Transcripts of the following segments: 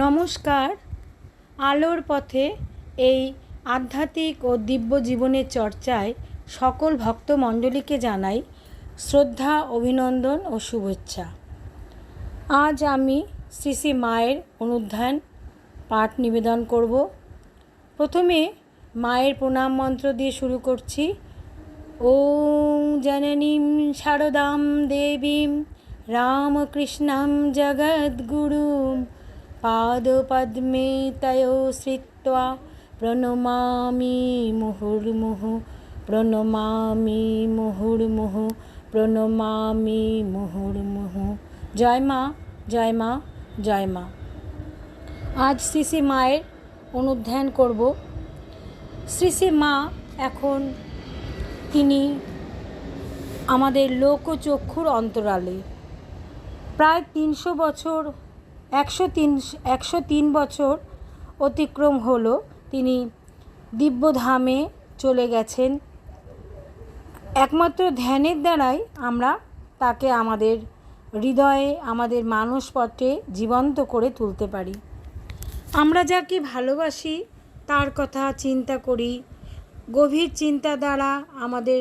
নমস্কার। আলোর পথে এই আধ্যাত্মিক ও দিব্য জীবনের চর্চায় সকল ভক্তমণ্ডলীকে জানাই শ্রদ্ধা, অভিনন্দন ও শুভেচ্ছা। আজ আমি শ্রী শ্রী মায়ের অনুধ্যান পাঠ নিবেদন করব। প্রথমে মায়ের প্রণাম মন্ত্র দিয়ে শুরু করছি। ওং জননীম শারদাম দেবীম রামকৃষ্ণাম জগদ্গুরুম পাদপদ্মে তয়ো শ্রিত্বা প্রণমামি মুহুর্মুহু প্রণমামি মুহুর্মুহু প্রণমামি মুহুর্মুহু। জয় মা, জয় মা, জয় মা। আজ শ্রী শ্রী মায়ের অনুধ্যান করব। শ্রী শ্রী মা এখন তিনি আমাদের লোকচক্ষুর অন্তরালে। প্রায় 300 বছর 103 বছর অতিক্রম হলো তিনি দিব্যধামে চলে গেছেন। একমাত্র ধ্যানের দ্বারাই আমরা তাকে আমাদের হৃদয়ে, আমাদের মানসপটে জীবন্ত করে তুলতে পারি। আমরা যাকে ভালোবাসি তার কথা চিন্তা করি। গভীর চিন্তা দ্বারা আমাদের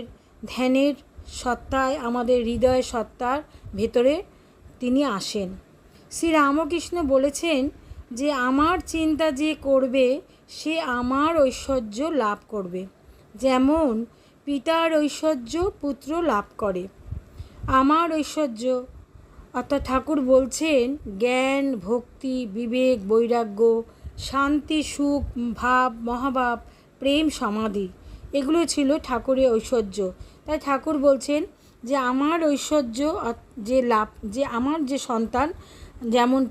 ধ্যানের সত্তায়, আমাদের হৃদয় সত্তার ভেতরে তিনি আসেন। শ্রী রামকৃষ্ণ বলেছেন যে আমার চিন্তা যে করবে সে আমার ঐশ্বর্য লাভ করবে, যেমন পিতার ঐশ্বর্য পুত্র লাভ করে। আমার ঐশ্বর্য অর্থাৎ ঠাকুর বলছেন জ্ঞান, ভক্তি, বিবেক, বৈরাগ্য, শান্তি, সুখ, ভাব, মহাভাব, প্রেম, সমাধি, এগুলো ছিল ঠাকুরের ঐশ্বর্য। তাই ঠাকুর বলছেন যে আমার ঐশ্বর্য যে আমার যে সন্তান যেমন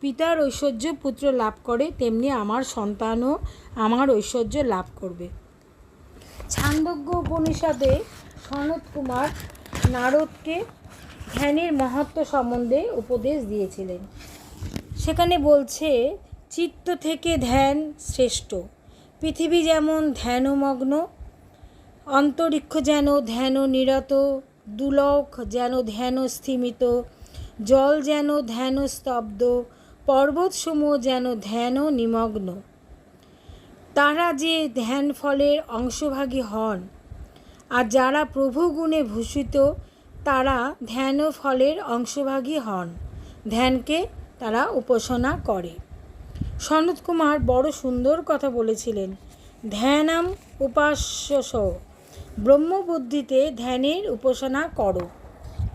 পিতার ঐশ্বর্য পুত্র লাভ করে, তেমনি আমার সন্তানও আমার ঐশ্বর্য লাভ করবে। ছান্দোগ্য উপনিষদে সনত কুমার নারদকে ধ্যানের মহত্ব সম্বন্ধে উপদেশ দিয়েছিলেন। সেখানে বলছে, চিত্ত থেকে ধ্যান শ্রেষ্ঠ। পৃথিবী যেমন ধ্যানমগ্ন, অন্তরিক্ষ যেন ধ্যান নিরত, দুলোক যেন ধ্যান স্থিমিত, জল যেন ধ্যান স্তব্ধ, পর্বতসমূহ যেন ধ্যান নিমগ্ন। তারা যে ধ্যান ফলের অংশভাগী হন, আর যারা প্রভু গুণে ভূষিত তারা ধ্যান ফলের অংশভাগী হন। ধ্যানকে তারা উপাসনা করে। সনত কুমার বড় সুন্দর কথা বলেছিলেন। ধ্যানাম উপাস্যস, ব্রহ্মবুদ্ধিতে ধ্যানের উপাসনা করো,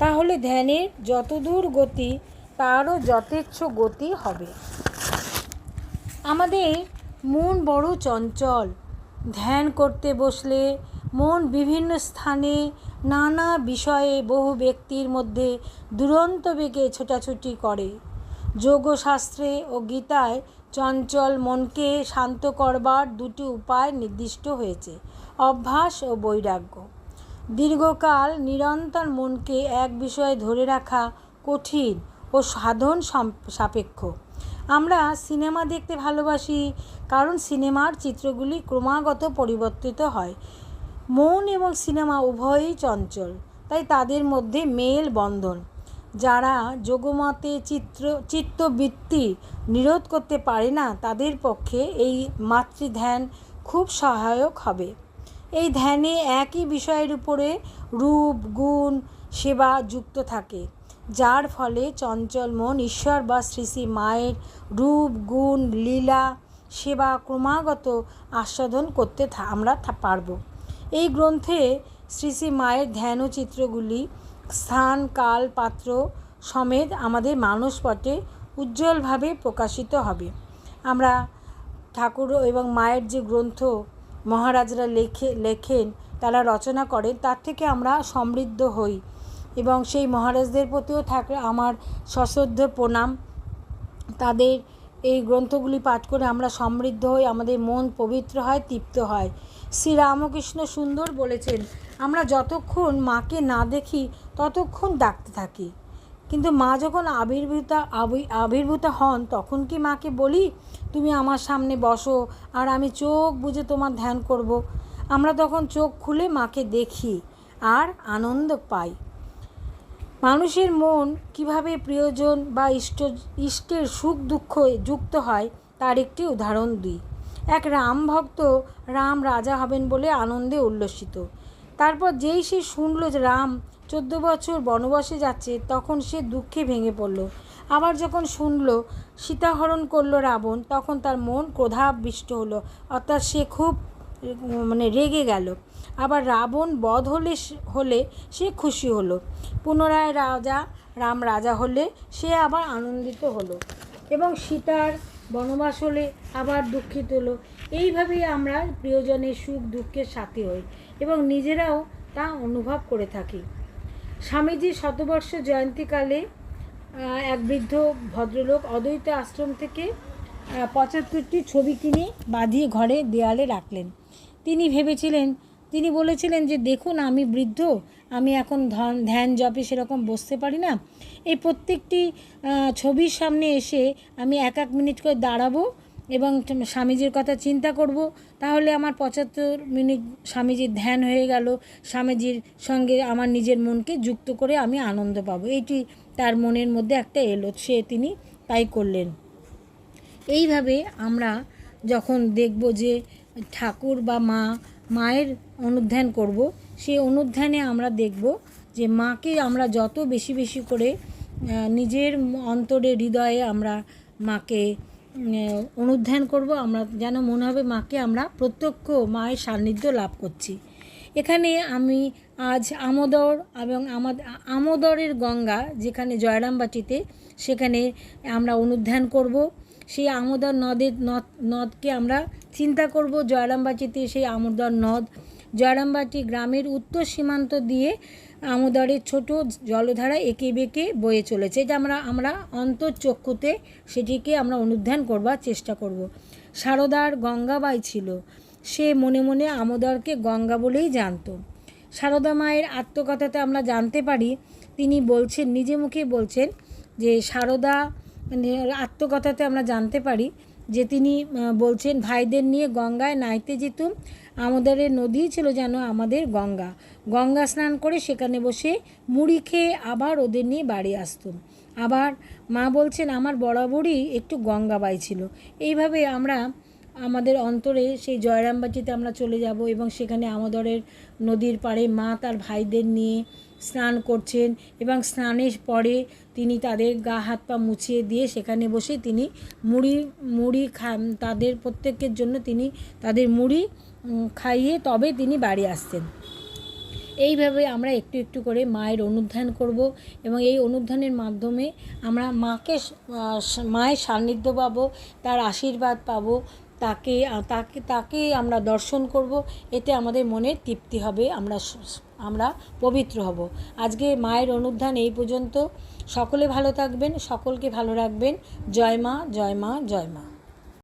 তাহলে ধ্যানের যতদূর গতি তারও যথেচ্ছ গতি হবে। আমাদের মন বড় চঞ্চল। ধ্যান করতে বসলে মন বিভিন্ন স্থানে নানা বিষয়ে বহু ব্যক্তির মধ্যে দুরন্ত বেগে ছোটাছুটি করে। যোগশাস্ত্রে ও গীতায় চঞ্চল মনকে শান্ত করবার দুটি উপায় নির্দিষ্ট হয়েছে, অভ্যাস ও বৈরাগ্য। দীর্ঘকাল নিরন্তর মনকে এক বিষয়ে ধরে রাখা কঠিন ও সাধন সাপেক্ষ। আমরা সিনেমা দেখতে ভালোবাসি কারণ সিনেমার চিত্রগুলি ক্রমাগত পরিবর্তিত হয়। মন এবং সিনেমা উভয়ই চঞ্চল, তাই তাদের মধ্যে মেল বন্ধন। যারা যোগমতে চিত্তবৃত্তি নিরোধ করতে পারে না, তাদের পক্ষে এই মাতৃধ্যান খুব সহায়ক হবে। এই ধ্যানে একই বিষয়ের উপরে রূপ, গুণ, সেবা যুক্ত থাকে, যার ফলে চঞ্চল মন ঈশ্বর বা শ্রী শ্রী মায়ের রূপ, গুণ, লীলা, সেবা ক্রমাগত আস্বাদন করতে আমরা পারব। এই গ্রন্থে শ্রী শ্রী মায়ের ধ্যান ও চিত্রগুলি স্থান, কাল, পাত্র সমেত আমাদের মানসপটে উজ্জ্বলভাবে প্রকাশিত হবে। আমরা ঠাকুর এবং মায়ের যে গ্রন্থ মহারাজরা লেখেন, তারা রচনা করেন, তার থেকে আমরা সমৃদ্ধ হই এবং সেই মহারাজদের প্রতিও থাকে আমার সশ্রদ্ধ প্রণাম। তাদের এই গ্রন্থগুলি পাঠ করে আমরা সমৃদ্ধ হই, আমাদের মন পবিত্র হয়, তৃপ্ত হয়। শ্রী রামকৃষ্ণ সুন্দর বলেছেন, আমরা যতক্ষণ মাকে না দেখি ততক্ষণ ডাকতে থাকি, কিন্তু মা যখন আবির্ভূত হন তখন কি মাকে বলি তুমি আমার সামনে বসো আর আমি চোখ বুজে তোমার ধ্যান করব? আমরা তখন চোখ খুলে মাকে দেখি আর আনন্দ পাই। মানুষের মন কিভাবে প্রিয়জন বা ইষ্টের সুখ দুঃখ যুক্ত হয় তার একটি উদাহরণ দিই। এক রাম ভক্ত রাম রাজা হবেন বলে আনন্দে উল্লসিত। তারপর যেই সে শুনল যে রাম 14 বছর বনবাসে যাচ্ছে, তখন সে দুঃখে ভেঙে পড়ল। আবার যখন শুনল সীতাহরণ করল রাবণ, তখন তার মন ক্রোধাবিষ্ট হলো, অর্থাৎ সে খুব রেগে গেল। আবার রাবণ বধ হলে সে খুশি হলো। পুনরায় রাম রাজা হলে সে আবার আনন্দিত হলো, এবং সীতার বনবাস হলে আবার দুঃখিত হলো। এইভাবেই আমরা প্রিয়জনের সুখ দুঃখের সাথী হই এবং নিজেরাও তা অনুভব করে থাকি। স্বামীজির শতবর্ষ জয়ন্তীকালে এক বৃদ্ধ ভদ্রলোক অদ্বৈত আশ্রম থেকে 75টি ছবি কিনে বাঁধিয়ে ঘরে দেয়ালে রাখলেন। তিনি বলেছিলেন যে দেখুন, আমি বৃদ্ধ, আমি এখন ধ্যান জপে সেরকম বসতে পারি না। এই প্রত্যেকটি ছবির সামনে এসে আমি এক মিনিট করে দাঁড়াবো এবং স্বামীজির কথা চিন্তা করব, তাহলে আমার 75 মিনিট স্বামীজির ধ্যান হয়ে গেল। স্বামীজির সঙ্গে আমার নিজের মনকে যুক্ত করে আমি আনন্দ পাবো। এইটি তার মনের মধ্যে একটা এলো, তিনি তাই করলেন। এইভাবে আমরা যখন দেখব যে ঠাকুর বা মায়ের অনুধ্যান করব, সেই অনুধ্যানে আমরা দেখব যে মাকে আমরা যত বেশি বেশি করে নিজের অন্তরে হৃদয়ে আমরা মাকে অনুধ্যান করব, আমরা যেন মনে হবে মাকে আমরা প্রত্যক্ষ মায়ের সান্নিধ্য লাভ করছি। এখানে আমি আজ আমোদরের গঙ্গা যেখানে জয়রামবাটিতে, সেখানে আমরা অনুধ্যান করব। সেই আমোদর নদকে আমরা চিন্তা করব। জয়রামবাটিতে সেই আমোদর নদ, জয়রামবাটি গ্রামের উত্তর সীমান্ত দিয়ে আমোদরের ছোট জলধারা এঁকে বেঁকে বয়ে চলেছে। এটা আমরা অন্তর্চক্ষুতে সেটিকে আমরা অনুধ্যান করবার চেষ্টা করব। সারদার গঙ্গাবাই ছিল, সে মনে মনে আমোদরকে গঙ্গা বলেই জানত। সারদা মায়ের আত্মকথাতে আমরা জানতে পারি, তিনি বলছেন, নিজে মুখে বলছেন যে সারদা আত্মকথাতে আমরা জানতে পারি যে তিনি বলছেন, ভাইদের নিয়ে গঙ্গায় নাইতে যেতুম, আমাদের নদী ছিল যেন আমাদের গঙ্গা স্নান করে সেখানে বসে মুড়ি খেয়ে আবার ওদের নিয়ে বাড়ি আসতুম। আবার মা বলছেন, আমার বরাবরই একটু গঙ্গাবাই ছিল। এইভাবে আমরা আমাদের অন্তরে সেই জয়রামবাটিতে আমরা চলে যাব এবং সেখানে আমোদরের নদীর পাড়ে মা তার ভাইদের নিয়ে স্নান করছেন এবং স্নানের পরে তিনি তাদের গা হাত পা মুছিয়ে দিয়ে সেখানে বসে তিনি মুড়ি তাদের প্রত্যেকের জন্য তিনি তাদের মুড়ি খাইয়ে তবে তিনি বাড়ি আসতেন। এইভাবে আমরা একটু একটু করে মায়ের অনুধ্যান করব এবং এই অনুধ্যানের মাধ্যমে আমরা মায়ের সান্নিধ্য পাবো, তার আশীর্বাদ পাবো, তাকে আমরা দর্শন করব। এতে আমাদের মনে তৃপ্তি হবে, আমরা পবিত্র হব। আজকে মায়ের অনুধ্যান এই পর্যন্ত। সকলে ভালো থাকবেন, সকলকে ভালো রাখবেন। জয় মা, জয় মা, জয় মা।